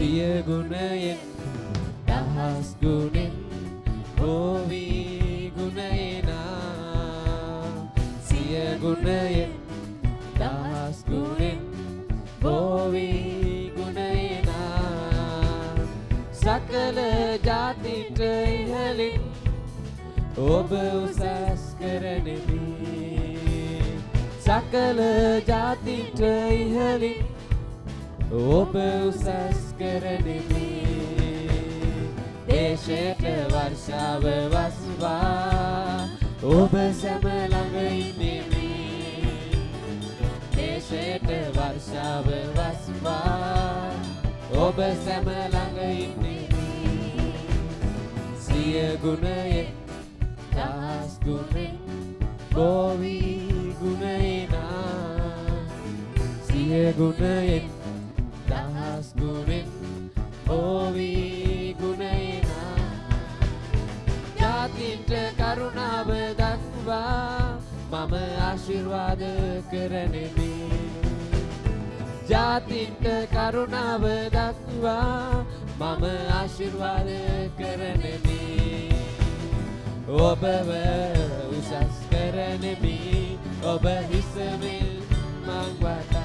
සිය ගුණයෙන් දහස් ගුණෙන් ඕවි ගුණේනා සිය ගුණයෙන් දහස් ගුණෙන් ඕවි ගුණේනා සකල ජාතිට ඉහළින් ඔබ උසස් කරනෙමි සකල ජාතිට ඉහළින් ඔබ උසස් කරනෙමි දේශයට වර්ෂාව වස්වා ඔබ සැම ළඟ ඉන්නෙමි දේශයට වර්ෂාව වස්වා ඔබ සැම ළඟ ඉන්නෙමි සිය ගුණයෙන් දහස් ගුණෙන් බෝවි ගුණේනා සිය ගුණයෙන් දහස් ගුණෙන් බෝවි ගුණේනා ජාතින්ට කරුණාව දක්වා මම ආශිර්වාද කරනෙමි ජාතින්ට කරුණාව දක්වා මම ආශිර්වාද කරනෙමි ඔබව උසස් කරනෙමි ඔබ හිසමින් මං වත්